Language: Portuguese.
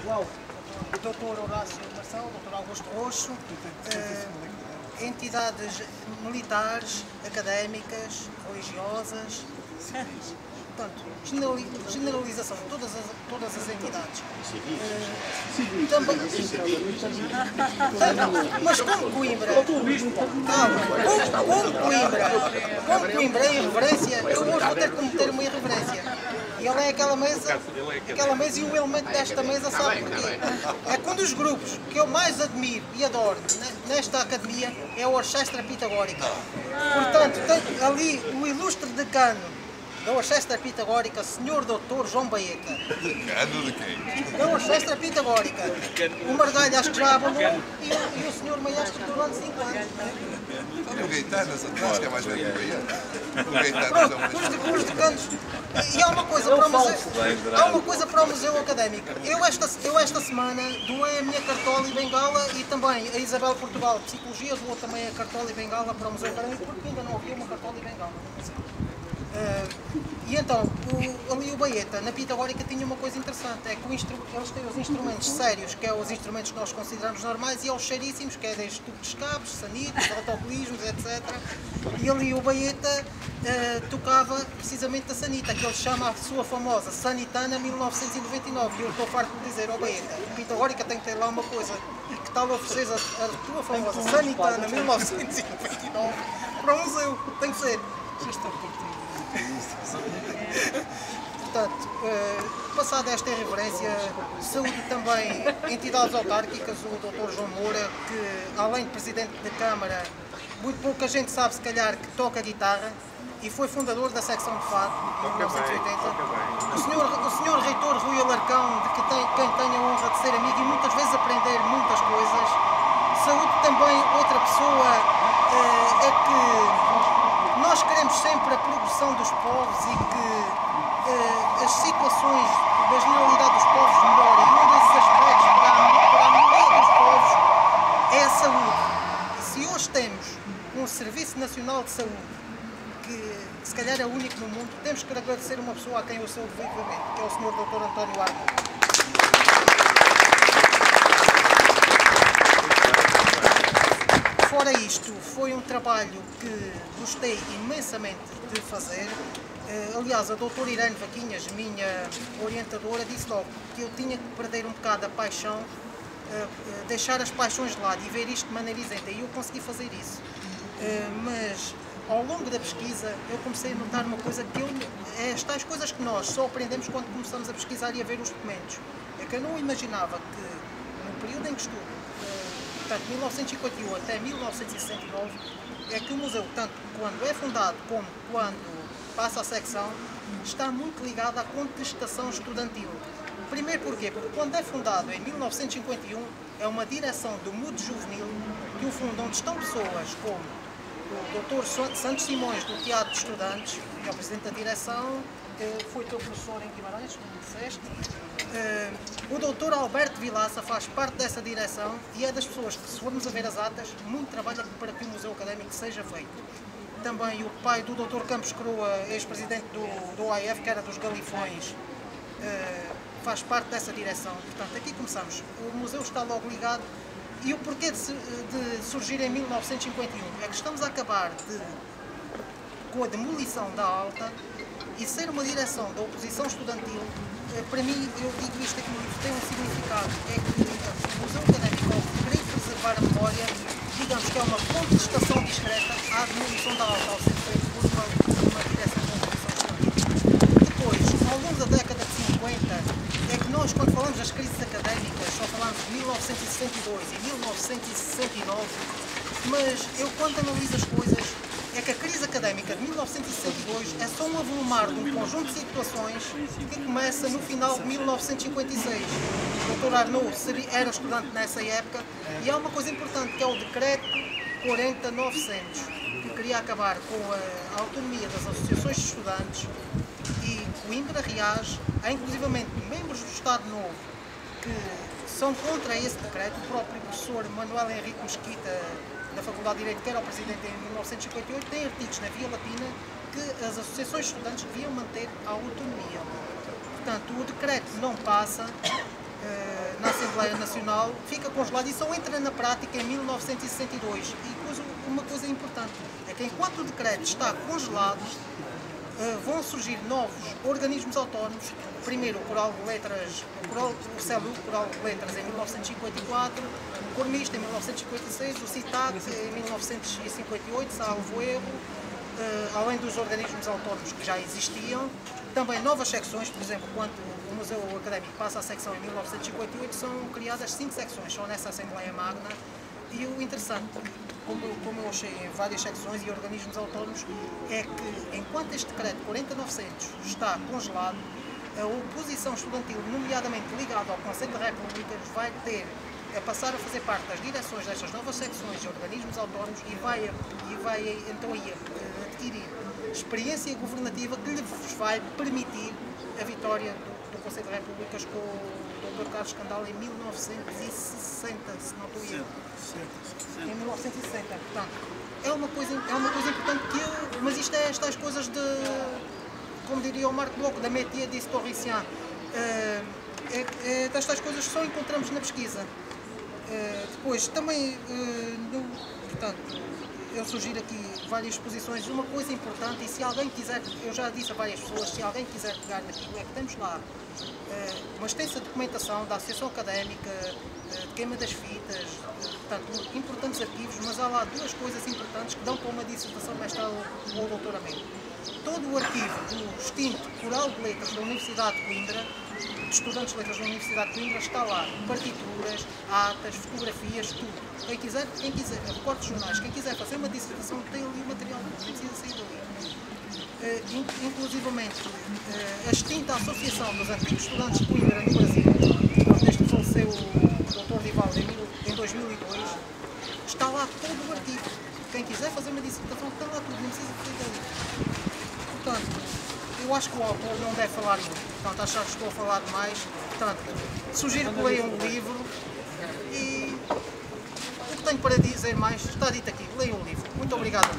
o Dr. Horácio Marcelo, o Dr. Augusto Roxo, entidades militares, académicas, religiosas, portanto, generalização de todas as entidades. Também, mas como Coimbra, como Coimbra é irreverência, eu hoje vou ter que cometer uma irreverência. E ele é aquela mesa e o elemento desta mesa sabe porquê. É que um dos grupos que eu mais admiro e adoro nesta academia é a Orquestra Pitagórica. Portanto, tem ali o ilustre decano da Orquestra Pitagórica, Sr. Dr. João Baeta. Decano de quem? Da Orquestra Pitagórica. O Margalho acho que já abalou e o Sr. Maestro durante 5 anos. Olha o Gaetano, atrás, que é mais velho que o Baeta. O Gaetano Pronto, os decanos. E há uma coisa para o Museu Académico. Eu esta semana doei a minha cartola e bengala e também a Isabel Portugal de Psicologia doou também a cartola e bengala para o Museu Académico porque ainda não havia uma cartola e bengala no museu. E então, ali o Baeta, na Pitagórica, tinha uma coisa interessante, é que eles têm os instrumentos sérios, que é os instrumentos que nós consideramos normais, e aos cheiríssimos, que é desde tubos de escapes, sanitos, autocolismos, etc. E ali o Baeta tocava precisamente a sanita, que ele chama a sua famosa Sanitana 1999, e eu estou farto de dizer ao Baeta, a Pitagórica tem que ter lá uma coisa, que tal oferecer a tua famosa Sanitana 1999 para o museu, tem que ser. Portanto, passada esta irreverência, saúde também entidades autárquicas, o Dr. João Moura, que além de Presidente da Câmara, muito pouca gente sabe se calhar que toca guitarra e foi fundador da secção de Fado em 1980. O Sr. Reitor Rui Alarcão, de quem tenho a honra de ser amigo e muitas vezes aprender muitas coisas. Saúde também outra pessoa, é que nós queremos sempre a progressão dos povos e que as situações da generalidade dos povos melhorem. E um desses aspectos para a maioria dos povos é a saúde. E se hoje temos um Serviço Nacional de Saúde, que se calhar é o único no mundo, temos que agradecer uma pessoa a quem eu sou devidamente, que é o Sr. Dr. António Arco. Fora isto, foi um trabalho que gostei imensamente de fazer. Aliás, a doutora Irene Vaquinhas, minha orientadora, disse logo que eu tinha que perder um bocado a paixão, deixar as paixões de lado e ver isto de maneira isenta. E eu consegui fazer isso. Mas, ao longo da pesquisa, eu comecei a notar uma coisa que é as tais coisas que nós só aprendemos quando começamos a pesquisar e a ver os documentos. É que eu não imaginava que, no período em que estudo, portanto, 1951 até 1969, é que o museu, tanto quando é fundado como quando passa a secção, está muito ligado à contestação estudantil. Primeiro porquê? Porque quando é fundado em 1951, é uma direção do MUD Juvenil que o funda, onde estão pessoas como o Dr. Santos Simões, do Teatro de Estudantes, que é o presidente da direção, foi teu professor em Guimarães, como disseste. O Dr. Alberto Vilaça faz parte dessa direção e é das pessoas que, se formos a ver as atas, muito trabalha para que o Museu Académico seja feito. Também o pai do Dr. Campos Croa, ex-presidente do OAF, que era dos Galifões, faz parte dessa direção. Portanto, aqui começamos. O museu está logo ligado. E o porquê de surgir em 1951? É que estamos a acabar com a demolição da Alta e ser uma direção da oposição estudantil. Para mim, eu digo isto aqui no livro, tem um significado. É que o Museu Académico, ao querer preservar a memória, digamos que é uma contestação discreta à demolição da Alta, ao ser feito por uma direção da oposição estudantil. Depois, ao longo da década de 50, é que nós, quando falamos das crises académicas, só falamos de 1962 e 1969, mas eu, quando analiso as coisas, é que a crise académica de 1962 é só um avolumar de um conjunto de situações que começa no final de 1956. O Dr. Arnaud era estudante nessa época e há uma coisa importante, que é o Decreto 40.900, que queria acabar com a autonomia das associações de estudantes, e Coimbra reage, há inclusivamente membros do Estado Novo que são contra esse decreto. O próprio professor Manuel Henrique Mesquita, da Faculdade de Direito, que era o presidente em 1958, tem artigos na Via Latina que as associações de estudantes deviam manter a autonomia. Portanto, o decreto não passa na Assembleia Nacional, fica congelado e só entra na prática em 1962. E depois uma coisa importante é que enquanto o decreto está congelado, vão surgir novos organismos autónomos. Primeiro o Coral de Letras, o CELU, Coral de Letras em 1954, o Cormista em 1956, o CITAC em 1958, salvo erro, além dos organismos autónomos que já existiam. Também novas secções, por exemplo, quando o Museu Académico passa a secção em 1958, são criadas 5 secções, só nessa Assembleia Magna. E o interessante, como eu achei em várias secções e organismos autónomos, é que enquanto este decreto 40900 está congelado, a oposição estudantil, nomeadamente ligada ao Conselho de Repúblicas, vai ter a passar a fazer parte das direções destas novas secções e organismos autónomos e vai então aí adquirir experiência governativa que lhes vai permitir a vitória do Conselho de Repúblicas com o Dr. Carlos Candal em 1960, se não estou errado. Em 1960, portanto, é uma coisa importante mas isto é estas coisas de, como diria o Marco Bloco, da métier d'historicien, destas coisas que só encontramos na pesquisa. Depois, também, portanto, eu sugiro aqui várias exposições. Uma coisa importante, e se alguém quiser, eu já disse a várias pessoas, se alguém quiser pegar naquilo, é que temos lá uma extensa documentação da Associação Académica, de queima das fitas, portanto, importantes arquivos, mas há lá duas coisas importantes que dão para uma dissertação mestrado ou doutoramento. Todo o arquivo do extinto Coral de Letras da Universidade de Coimbra, de estudantes de letras da Universidade de Coimbra, está lá. Partituras, atas, fotografias, tudo. Quem quiser, recortes jornais, quem quiser fazer uma dissertação tem ali o material, não precisa sair dali. Inclusivamente, a extinta Associação dos Antigos Estudantes de Coimbra no Brasil, desde que faleceu o Dr. Divaldo em 2002, está lá todo o arquivo. Quem quiser fazer uma dissertação está lá tudo, não precisa sair dali. Portanto, eu acho que o autor não deve falar muito, portanto, acho que estou a falar demais. Portanto, sugiro que leiam o livro e o que tenho para dizer mais está dito aqui. Leiam o livro. Muito obrigado.